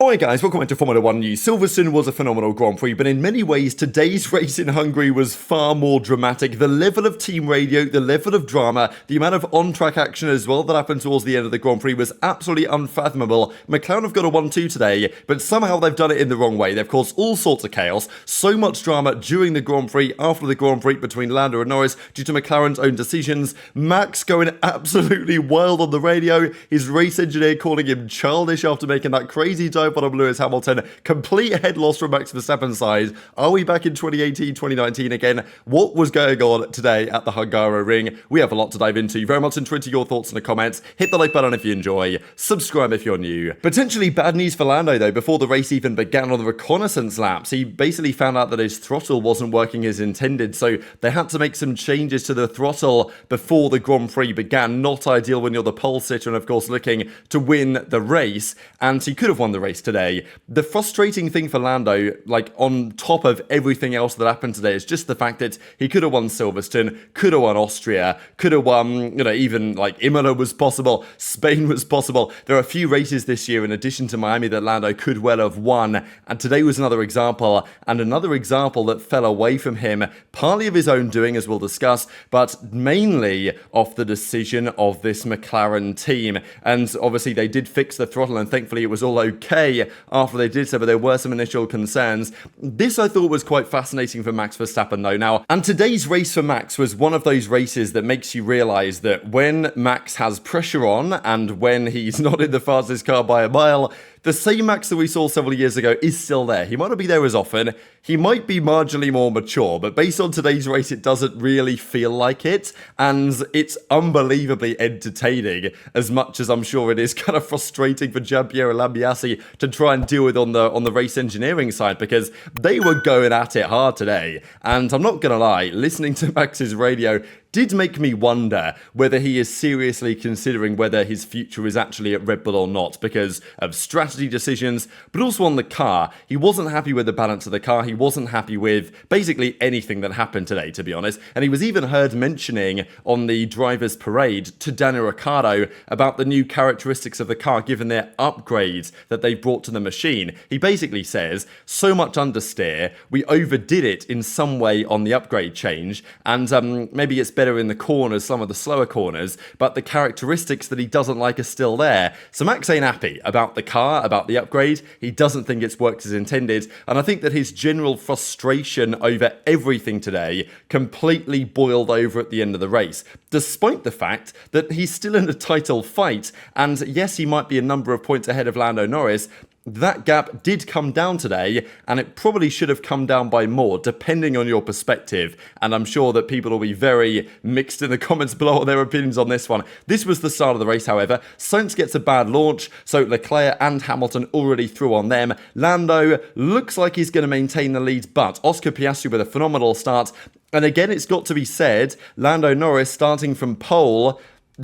Alright guys, welcome back to Formula 1 News. Silverstone was a phenomenal Grand Prix, but in many ways, today's race in Hungary was far more dramatic. The level of team radio, the level of drama, the amount of on-track action as well that happened towards the end of the Grand Prix was absolutely unfathomable. McLaren have got a 1-2 today, but somehow they've done it in the wrong way. They've caused all sorts of chaos, so much drama during the Grand Prix, after the Grand Prix between Lando and Norris due to McLaren's own decisions. Max going absolutely wild on the radio, his race engineer calling him childish after making that crazy dive on Lewis Hamilton. Complete head loss from Max Verstappen's side. Are we back in 2018, 2019 again? What was going on today at the Hungaroring? We have a lot to dive into. Very much into your thoughts in the comments. Hit the like button if you enjoy. Subscribe if you're new. Potentially bad news for Lando though. Before the race even began on the reconnaissance laps, he basically found out that his throttle wasn't working as intended, so they had to make some changes to the throttle before the Grand Prix began. Not ideal when you're the pole sitter and of course looking to win the race, and he could have won the race today. The frustrating thing for Lando, like on top of everything else that happened today, is just the fact that he could have won Silverstone, could have won Austria, could have won, even like Imola was possible, Spain was possible. There are a few races this year in addition to Miami that Lando could well have won, and today was another example, and another example that fell away from him, partly of his own doing as we'll discuss, but mainly off the decision of this McLaren team. And obviously they did fix the throttle and thankfully it was all okay after they did so, but there were some initial concerns. This I thought was quite fascinating for Max Verstappen though now, and today's race for Max was one of those races that makes you realise that when Max has pressure on and when he's not in the fastest car by a mile, the same Max that we saw several years ago is still there. He might not be there as often, he might be marginally more mature, but based on today's race, it doesn't really feel like it, and it's unbelievably entertaining, as much as I'm sure it is kind of frustrating for Giampiero Lambiase to try and deal with on the race engineering side, because they were going at it hard today, and I'm not gonna lie, listening to Max's radio did make me wonder whether he is seriously considering whether his future is actually at Red Bull or not because of strategy decisions, but also on the car. He wasn't happy with the balance of the car. He wasn't happy with basically anything that happened today, to be honest. And he was even heard mentioning on the driver's parade to Daniel Ricciardo about the new characteristics of the car given their upgrades that they've brought to the machine. He basically says, so much understeer, we overdid it in some way on the upgrade change, and maybe it's better in the corners, some of the slower corners, but the characteristics that he doesn't like are still there. So Max ain't happy about the car, about the upgrade. He doesn't think it's worked as intended, and I think that his general frustration over everything today completely boiled over at the end of the race, despite the fact that he's still in a title fight, and yes, he might be a number of points ahead of Lando Norris. That gap did come down today, and it probably should have come down by more, depending on your perspective. And I'm sure that people will be very mixed in the comments below on their opinions on this one. This was the start of the race, however. Sainz gets a bad launch, so Leclerc and Hamilton already through on them. Lando looks like he's going to maintain the lead, but Oscar Piastri with a phenomenal start. And again, it's got to be said, Lando Norris starting from pole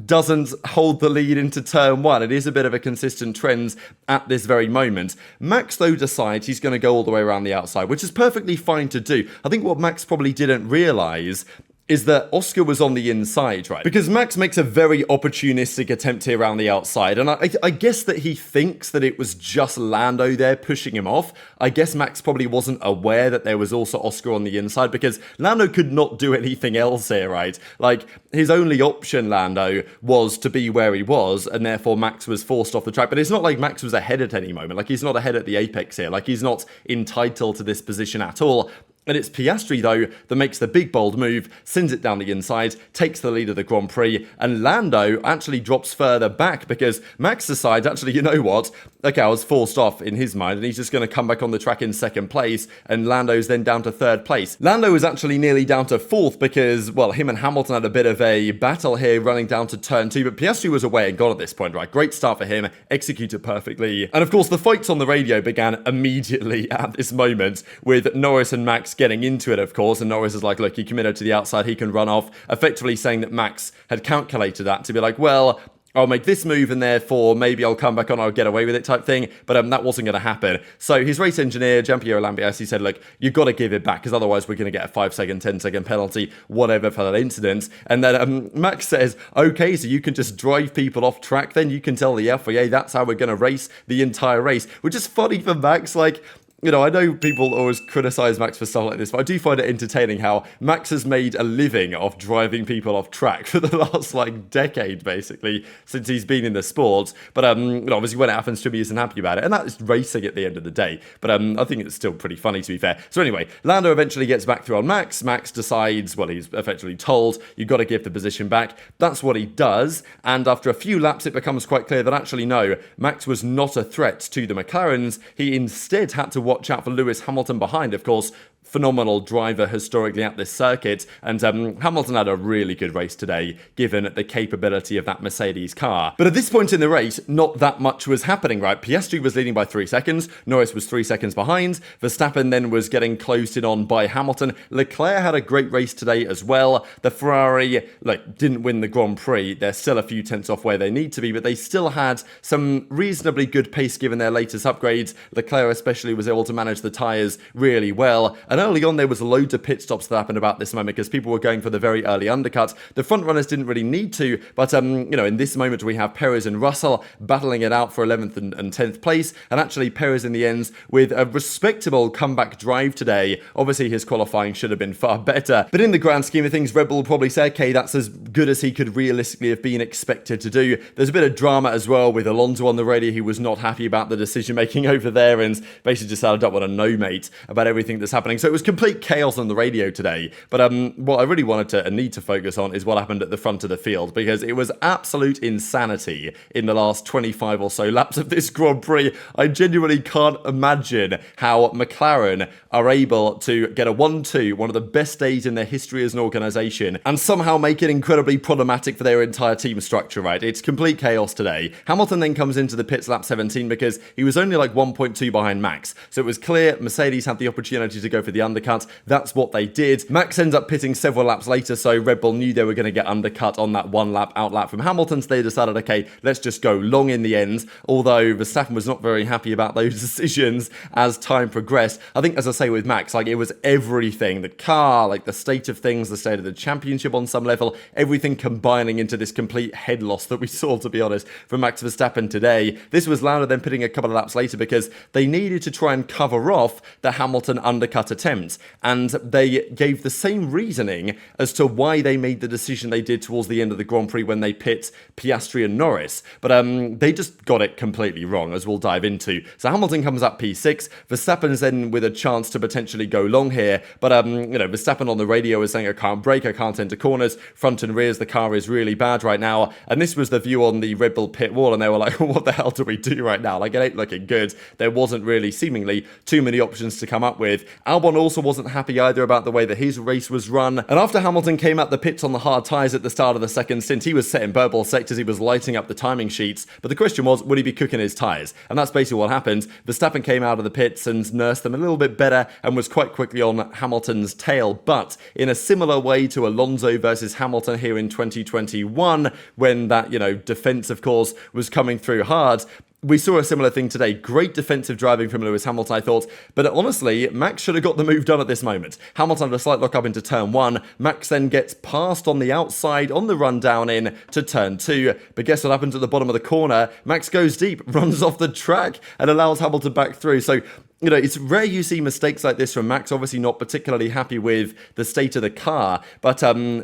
doesn't hold the lead into turn one. It is a bit of a consistent trend at this very moment. Max, though, decides he's going to go all the way around the outside, which is perfectly fine to do. I think what Max probably didn't realise is that Oscar was on the inside, right? Because Max makes a very opportunistic attempt here around the outside, and I guess that he thinks that it was just Lando there pushing him off. I guess Max probably wasn't aware that there was also Oscar on the inside, because Lando could not do anything else here, right? Like, his only option, Lando, was to be where he was, and therefore Max was forced off the track. But it's not like Max was ahead at any moment. Like, he's not ahead at the apex here. Like, he's not entitled to this position at all. And it's Piastri, though, that makes the big, bold move, sends it down the inside, takes the lead of the Grand Prix, and Lando actually drops further back because Max decides, actually, you know what? Okay, I was forced off in his mind, and he's just going to come back on the track in second place, and Lando's then down to third place. Lando was actually nearly down to fourth because, well, him and Hamilton had a bit of a battle here running down to turn two, but Piastri was away and gone at this point, right? Great start for him, executed perfectly. And of course, the fights on the radio began immediately at this moment with Norris and Max getting into it, of course, and Norris is like, look, he committed to the outside, he can run off, effectively saying that Max had calculated that to be like, well, I'll make this move and therefore maybe I'll come back on, I'll get away with it type thing. But that wasn't going to happen. So his race engineer, Giampiero Lambiase, said, look, you've got to give it back because otherwise we're going to get a 5-second, 10-second penalty, whatever for that incident. And then Max says, okay, so you can just drive people off track then? You can tell the FIA that's how we're going to race the entire race. Which is funny for Max, like... You know, I know people always criticize Max for stuff like this, but I do find it entertaining how Max has made a living off driving people off track for the last, decade, basically, since he's been in the sport. But, obviously, when it happens to him, he isn't happy about it. And that is racing at the end of the day. But I think it's still pretty funny, to be fair. So anyway, Lando eventually gets back through on Max. Max decides, well, he's effectively told, you've got to give the position back. That's what he does. And after a few laps, it becomes quite clear that actually, no, Max was not a threat to the McLarens. He instead had to watch out for Lewis Hamilton behind, of course. Phenomenal driver historically at this circuit, and Hamilton had a really good race today given the capability of that Mercedes car. But at this point in the race, not that much was happening, right? Piastri was leading by 3 seconds, Norris was 3 seconds behind, Verstappen then was getting closed in on by Hamilton. Leclerc had a great race today as well. The Ferrari, didn't win the Grand Prix. They're still a few tenths off where they need to be, but they still had some reasonably good pace given their latest upgrades. Leclerc especially was able to manage the tyres really well. And early on, there was loads of pit stops that happened about this moment because people were going for the very early undercut. The front runners didn't really need to, but, in this moment, we have Perez and Russell battling it out for 11th and 10th place, and actually Perez in the end with a respectable comeback drive today. Obviously, his qualifying should have been far better, but in the grand scheme of things, Red Bull probably say, okay, that's as good as he could realistically have been expected to do. There's a bit of drama as well with Alonso on the radio. He was not happy about the decision-making over there and basically just said, I don't want to know, mate, about everything that's happening. So it was complete chaos on the radio today. But what I really wanted to and need to focus on is what happened at the front of the field, because it was absolute insanity in the last 25 or so laps of this Grand Prix. I genuinely can't imagine how McLaren are able to get a 1-2, one of the best days in their history as an organisation, and somehow make it incredibly problematic for their entire team structure, right? It's complete chaos today. Hamilton then comes into the pits lap 17 because he was only 1.2 behind Max. So it was clear Mercedes had the opportunity to go for the undercut. That's what they did. Max ends up pitting several laps later, so Red Bull knew they were going to get undercut on that one lap out lap from Hamilton, so they decided, okay, let's just go long in the end, although Verstappen was not very happy about those decisions as time progressed. I think, as I say with Max, it was everything, the car, the state of things, the state of the championship on some level, everything combining into this complete head loss that we saw, to be honest, from Max Verstappen today. This was Lando then pitting a couple of laps later because they needed to try and cover off the Hamilton undercut attempt, and they gave the same reasoning as to why they made the decision they did towards the end of the Grand Prix when they pit Piastri and Norris. But they just got it completely wrong, as we'll dive into. So Hamilton comes up P6. Verstappen's then with a chance to potentially go long here. But, Verstappen on the radio is saying, I can't brake, I can't enter corners. Front and rears, the car is really bad right now. And this was the view on the Red Bull pit wall. And they were like, what the hell do we do right now? It ain't looking good. There wasn't really seemingly too many options to come up with. Albon also wasn't happy either about the way that his race was run. And after Hamilton came out the pits on the hard tyres at the start of the second stint, he was setting purple sectors, he was lighting up the timing sheets. But the question was, would he be cooking his tyres? And that's basically what happened. Verstappen came out of the pits and nursed them a little bit better and was quite quickly on Hamilton's tail. But in a similar way to Alonso versus Hamilton here in 2021, when that, defense, of course, was coming through hard, we saw a similar thing today. Great defensive driving from Lewis Hamilton, I thought. But honestly, Max should have got the move done at this moment. Hamilton had a slight lock up into turn 1. Max then gets passed on the outside on the run down in to turn 2. But guess what happens at the bottom of the corner? Max goes deep, runs off the track, and allows Hamilton back through. So, it's rare you see mistakes like this from Max, obviously not particularly happy with the state of the car, but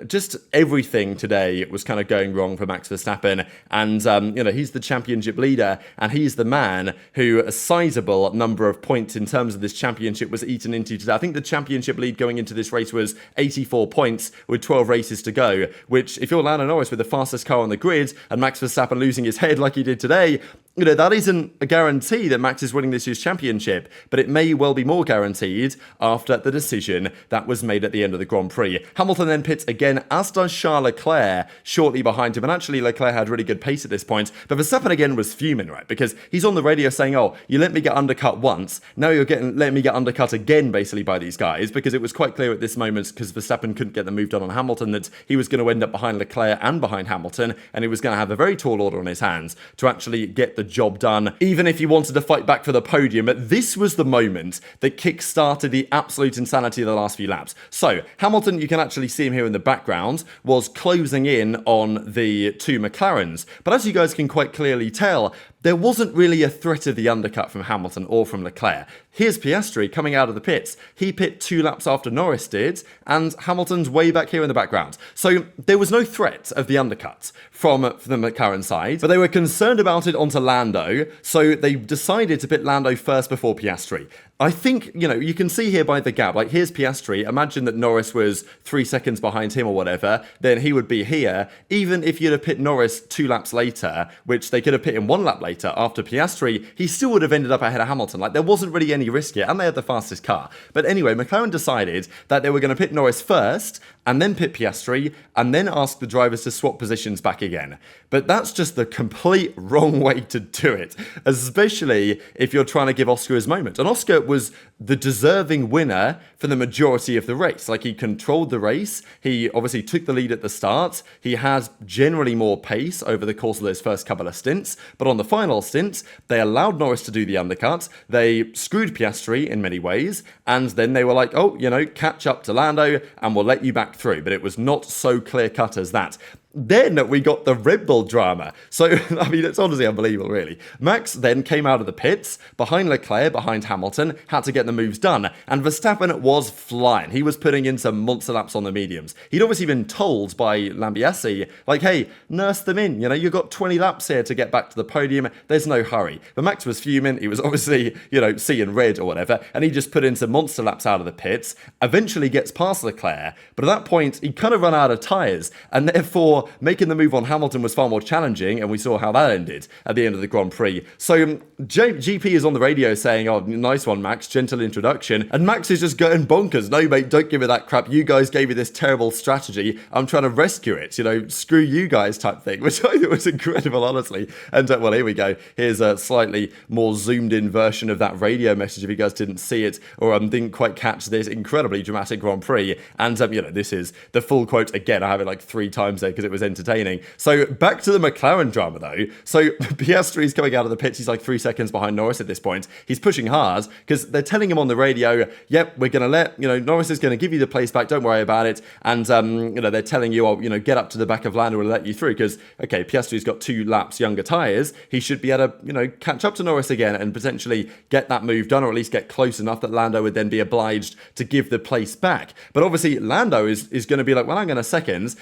just everything today was kind of going wrong for Max Verstappen, and, he's the championship leader, and he's the man who a sizable number of points in terms of this championship was eaten into today. I think the championship lead going into this race was 84 points with 12 races to go, which, if you're Lando Norris with the fastest car on the grid, and Max Verstappen losing his head like he did today, that isn't a guarantee that Max is winning this year's championship, but it may well be more guaranteed after the decision that was made at the end of the Grand Prix. Hamilton then pits again, as does Charles Leclerc shortly behind him, and actually Leclerc had really good pace at this point, but Verstappen again was fuming, right, because he's on the radio saying, oh, you let me get undercut once, now you're letting me get undercut again, basically, by these guys, because it was quite clear at this moment, because Verstappen couldn't get the move done on Hamilton, that he was going to end up behind Leclerc and behind Hamilton, and he was going to have a very tall order on his hands to actually get the job done, even if he wanted to fight back for the podium. But this was the moment that kick-started the absolute insanity of the last few laps. So Hamilton, you can actually see him here in the background, was closing in on the two McLarens, but as you guys can quite clearly tell, there wasn't really a threat of the undercut from Hamilton or from Leclerc. Here's Piastri coming out of the pits. He pit 2 laps after Norris did, and Hamilton's way back here in the background. So there was no threat of the undercut from the McLaren side, but they were concerned about it onto Lando, so they decided to pit Lando first before Piastri. I think, you can see here by the gap, like here's Piastri, imagine that Norris was 3 seconds behind him or whatever, then he would be here. Even if you'd have pit Norris 2 laps later, which they could have pit him 1 lap later after Piastri, he still would have ended up ahead of Hamilton. Like there wasn't really any risk here, and they had the fastest car. But anyway, McLaren decided that they were going to pit Norris first, and then pit Piastri, and then ask the drivers to swap positions back again. But that's just the complete wrong way to do it, especially if you're trying to give Oscar his moment. And Oscar was the deserving winner for the majority of the race. Like, he controlled the race. He obviously took the lead at the start. He had generally more pace over the course of those first couple of stints. But on the final stint, they allowed Norris to do the undercut. They screwed Piastri in many ways. And then they were like, oh, catch up to Lando and we'll let you back through. But it was not so clear-cut as that. Then we got the Red Bull drama. So, I mean, it's honestly unbelievable, really. Max then came out of the pits, behind Leclerc, behind Hamilton, had to get the moves done. And Verstappen was flying. He was putting in some monster laps on the mediums. He'd obviously been told by Lambiase, like, hey, nurse them in. You've got 20 laps here to get back to the podium. There's no hurry. But Max was fuming. He was obviously, seeing red or whatever. And he just put in some monster laps out of the pits, eventually gets past Leclerc. But at that point, he kind of run out of tyres. And therefore, making the move on Hamilton was far more challenging, and we saw how that ended at the end of the Grand Prix. So GP is on the radio saying, oh, nice one, Max, gentle introduction. And Max is just going bonkers. No, mate, don't give me that crap. You guys gave me this terrible strategy. I'm trying to rescue it. Screw you guys type thing, which I thought was incredible, honestly. And well, here we go. Here's a slightly more zoomed in version of that radio message if you guys didn't see it or didn't quite catch this incredibly dramatic Grand Prix. And, this is the full quote. Again, I have it like 3 times there because it was entertaining. So back to the McLaren drama though. So Piastri's coming out of the pits. He's like 3 seconds behind Norris at this point. He's pushing hard because they're telling him on the radio, yep, we're going to let, Norris is going to give you the place back. Don't worry about it. And, they're telling you, oh, get up to the back of Lando and let you through because, okay, Piastri's got 2 laps younger tyres. He should be able to, catch up to Norris again and potentially get that move done or at least get close enough that Lando would then be obliged to give the place back. But obviously Lando is going to be like, well, hang on a second.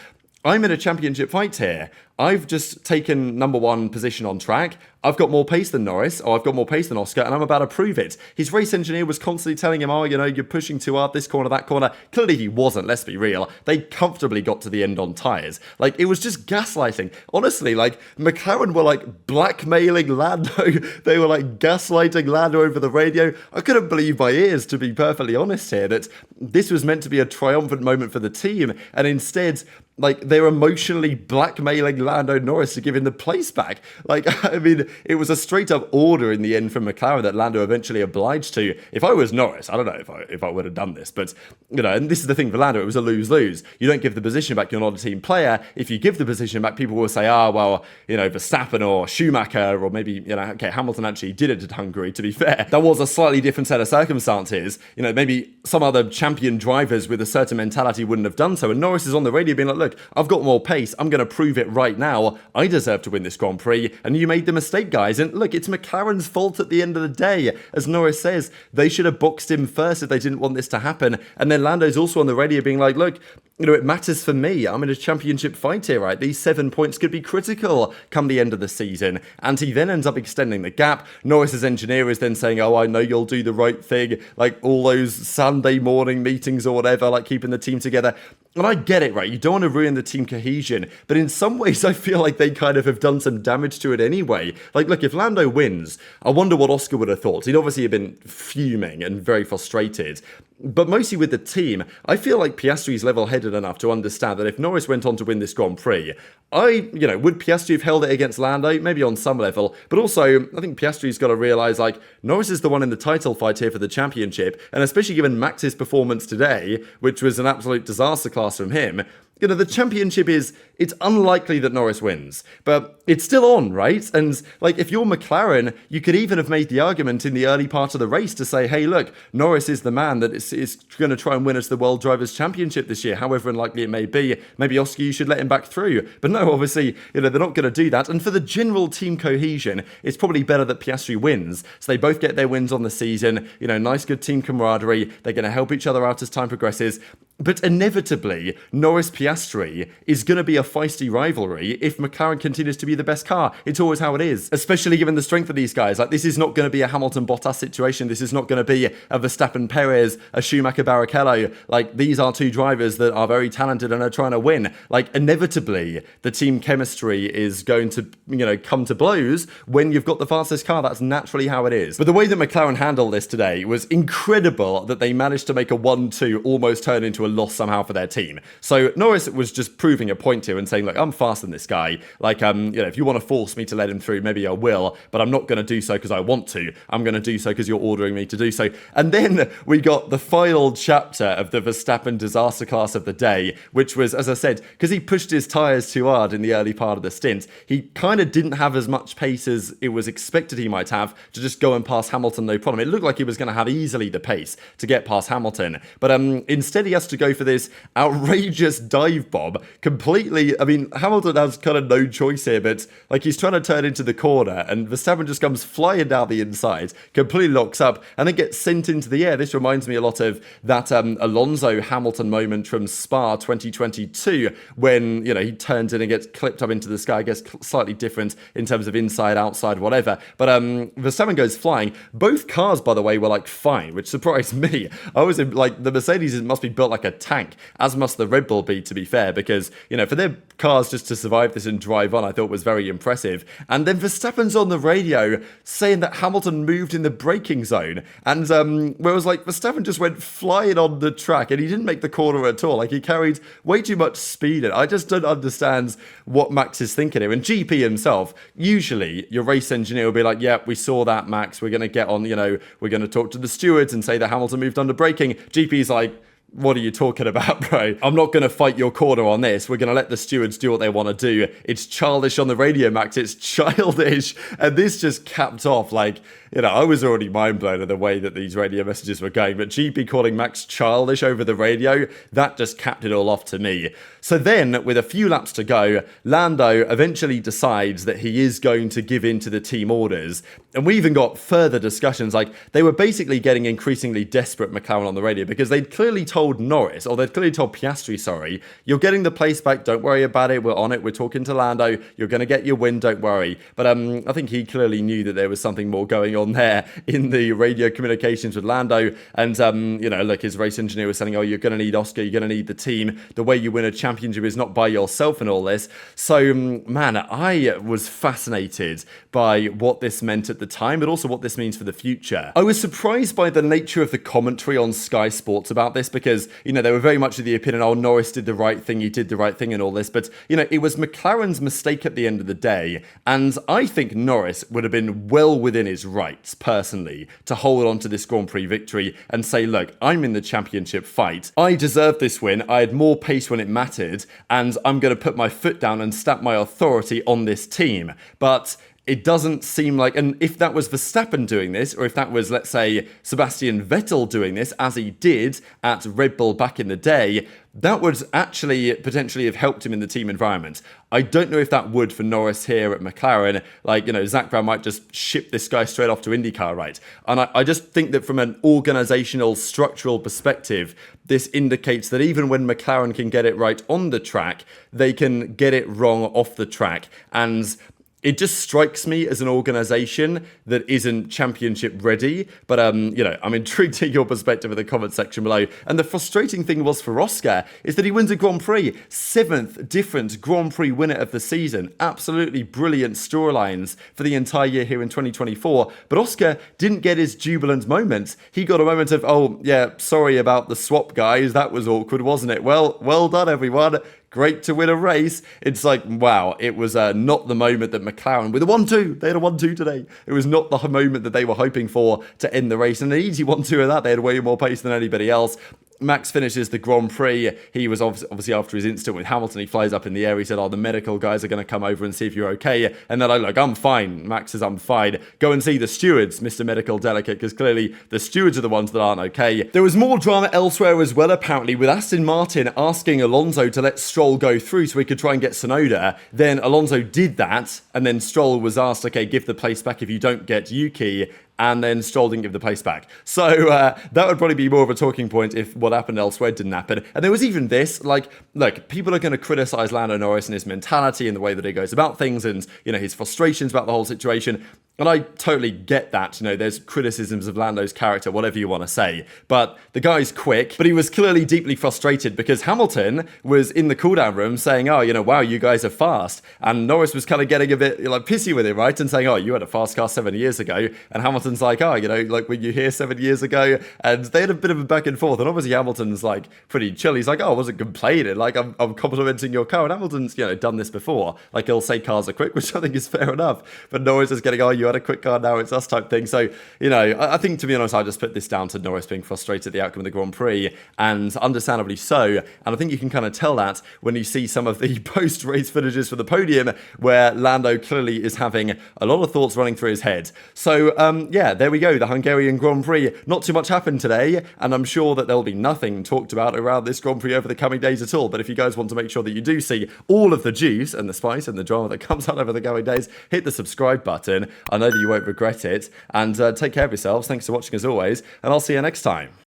I'm in a championship fight here. I've just taken number 1 position on track. I've got more pace than Norris, or I've got more pace than Oscar, and I'm about to prove it. His race engineer was constantly telling him, oh, you're pushing too hard, this corner, that corner. Clearly he wasn't, let's be real. They comfortably got to the end on tyres. Like, it was just gaslighting. Honestly, like, McLaren were, like, blackmailing Lando. They were, like, gaslighting Lando over the radio. I couldn't believe my ears, to be perfectly honest here, that this was meant to be a triumphant moment for the team, and instead, like, they're emotionally blackmailing Lando Norris to give him the place back. Like, I mean, it was a straight up order in the end from McLaren that Lando eventually obliged to. If I was Norris, I don't know if I would have done this, but, and this is the thing for Lando, it was a lose-lose. You don't give the position back, you're not a team player. If you give the position back, people will say, well, Verstappen or Schumacher, or maybe, okay, Hamilton actually did it at Hungary, to be fair. That was a slightly different set of circumstances. Maybe some other champion drivers with a certain mentality wouldn't have done so. And Norris is on the radio being like, look, I've got more pace. I'm going to prove it right now. I deserve to win this Grand Prix. And you made the mistake, guys. And look, it's McLaren's fault at the end of the day. As Norris says, they should have boxed him first if they didn't want this to happen. And then Lando's also on the radio being like, look, it matters for me. I'm in a championship fight here, right? These 7 points could be critical come the end of the season. And he then ends up extending the gap. Norris's engineer is then saying, oh, I know you'll do the right thing. Like all those Sunday morning meetings or whatever, like keeping the team together. And I get it, right? You don't want to ruin the team cohesion. But in some ways, I feel like they kind of have done some damage to it anyway. Like, look, if Lando wins, I wonder what Oscar would have thought. He'd obviously have been fuming and very frustrated. But mostly with the team, I feel like Piastri's level-headed enough to understand that if Norris went on to win this Grand Prix, would Piastri have held it against Lando? Maybe on some level. But also, I think Piastri's got to realise, like, Norris is the one in the title fight here for the championship. And especially given Max's performance today, which was an absolute disaster class from him, the championship it's unlikely that Norris wins, but it's still on, right? And like, if you're McLaren, you could even have made the argument in the early part of the race to say, hey, look, Norris is the man that is going to try and win us the World Drivers' Championship this year, however unlikely it may be. Maybe Oscar, you should let him back through. But no, obviously, they're not going to do that. And for the general team cohesion, it's probably better that Piastri wins. So they both get their wins on the season, nice good team camaraderie. They're going to help each other out as time progresses. But inevitably, Norris-Piastri is going to be a feisty rivalry if McLaren continues to be the best car. It's always how it is, especially given the strength of these guys. Like, this is not going to be a Hamilton-Bottas situation. This is not going to be a Verstappen-Perez, a Schumacher-Barrichello. Like, these are two drivers that are very talented and are trying to win. Like, inevitably, the team chemistry is going to, come to blows when you've got the fastest car. That's naturally how it is. But the way that McLaren handled this today was incredible, that they managed to make a 1-2 almost turn into a loss somehow for their team. So Norris was just proving a point here and saying, look, I'm faster than this guy. Like, if you want to force me to let him through, maybe I will, but I'm not going to do so because I want to. I'm going to do so because you're ordering me to do so. And then we got the final chapter of the Verstappen disaster class of the day, which was, as I said, because he pushed his tyres too hard in the early part of the stint, he kind of didn't have as much pace as it was expected he might have to just go and pass Hamilton, no problem. It looked like he was going to have easily the pace to get past Hamilton, but instead he has to go for this outrageous dive bomb completely. I mean, Hamilton has kind of no choice here, but like, he's trying to turn into the corner and Verstappen just comes flying down the inside, completely locks up and then gets sent into the air. This reminds me a lot of that Alonso Hamilton moment from Spa 2022 when, he turns in and gets clipped up into the sky. I guess slightly different in terms of inside, outside, whatever. But Verstappen goes flying. Both cars, by the way, were like fine, which surprised me. I was like, the Mercedes must be built like a tank, as must the Red Bull be, to be fair, because, for their cars just to survive this and drive on, I thought was very impressive. And then Verstappen's on the radio saying that Hamilton moved in the braking zone, and where it was like, Verstappen just went flying on the track, and he didn't make the corner at all. Like, he carried way too much speed in. I just don't understand what Max is thinking here. And GP himself, usually your race engineer will be like, yeah, we saw that, Max, we're going to get on, we're going to talk to the stewards and say that Hamilton moved under braking. GP's like, what are you talking about, bro? I'm not going to fight your corner on this. We're going to let the stewards do what they want to do. It's childish on the radio, Max. It's childish. And this just capped off like, I was already mind blown at the way that these radio messages were going, but GP calling Max childish over the radio, that just capped it all off to me. So then, with a few laps to go, Lando eventually decides that he is going to give in to the team orders. And we even got further discussions, like they were basically getting increasingly desperate, McLaren on the radio, because they'd clearly told Norris, or they'd clearly told Piastri, sorry, you're getting the place back, don't worry about it, we're on it, we're talking to Lando, you're going to get your win, don't worry. But I think he clearly knew that there was something more going on there in the radio communications with Lando. And, look, his race engineer was saying, oh, you're going to need Oscar, you're going to need the team. The way you win a championship is not by yourself and all this. So, man, I was fascinated by what this meant at the time, but also what this means for the future. I was surprised by the nature of the commentary on Sky Sports about this because, they were very much of the opinion, oh, Norris did the right thing, he did the right thing and all this. But, it was McLaren's mistake at the end of the day. And I think Norris would have been well within his rights, personally, to hold on to this Grand Prix victory and say, look, I'm in the championship fight. I deserved this win. I had more pace when it mattered, and I'm going to put my foot down and stamp my authority on this team. But it doesn't seem like, and if that was Verstappen doing this, or if that was, let's say, Sebastian Vettel doing this, as he did at Red Bull back in the day, that would actually potentially have helped him in the team environment. I don't know if that would for Norris here at McLaren. Like, Zach Brown might just ship this guy straight off to IndyCar, right? And I just think that from an organizational, structural perspective, this indicates that even when McLaren can get it right on the track, they can get it wrong off the track. And it just strikes me as an organisation that isn't championship ready. But, I'm intrigued to your perspective in the comment section below. And the frustrating thing was for Oscar is that he wins a Grand Prix. 7th different Grand Prix winner of the season. Absolutely brilliant storylines for the entire year here in 2024. But Oscar didn't get his jubilant moment. He got a moment of, oh, yeah, sorry about the swap, guys. That was awkward, wasn't it? Well done, everyone. Great to win a race. It's like, wow, it was not the moment that McLaren, with a 1-2, they had a 1-2 today. It was not the moment that they were hoping for to end the race. And an easy 1-2 of that, they had way more pace than anybody else. Max finishes the Grand Prix. He was obviously after his incident with Hamilton, he flies up in the air. He said, oh, the medical guys are going to come over and see if you're okay. And they're like, I'm fine. Max says, I'm fine. Go and see the stewards, Mr. Medical Delicate, because clearly the stewards are the ones that aren't okay. There was more drama elsewhere as well, apparently, with Aston Martin asking Alonso to let Stroll go through so he could try and get Tsunoda. Then Alonso did that, and then Stroll was asked, okay, give the place back if you don't get Yuki. And then Stroll didn't give the place back. So that would probably be more of a talking point if what happened elsewhere didn't happen. And there was even this, like, look, people are going to criticize Lando Norris and his mentality and the way that he goes about things and, his frustrations about the whole situation. And I totally get that, there's criticisms of Lando's character, whatever you want to say. But the guy's quick, but he was clearly deeply frustrated because Hamilton was in the cooldown room saying, oh, wow, you guys are fast. And Norris was kind of getting a bit pissy with him, right? And saying, oh, you had a fast car 7 years ago. And Hamilton's like, oh, when you here 7 years ago. And they had a bit of a back and forth. And obviously Hamilton's like pretty chill. He's like, oh, I wasn't complaining. Like, I'm complimenting your car. And Hamilton's, done this before. Like, he'll say cars are quick, which I think is fair enough. But Norris is getting, oh, you had a quick car, now it's us type thing. So, I think, to be honest, I just put this down to Norris being frustrated at the outcome of the Grand Prix, and understandably so. And I think you can kind of tell that when you see some of the post-race footages for the podium, where Lando clearly is having a lot of thoughts running through his head. So, there we go, the Hungarian Grand Prix. Not too much happened today, and I'm sure that there'll be nothing talked about around this Grand Prix over the coming days at all. But if you guys want to make sure that you do see all of the juice and the spice and the drama that comes out over the coming days, hit the subscribe button. I know that you won't regret it. And take care of yourselves. Thanks for watching as always. And I'll see you next time.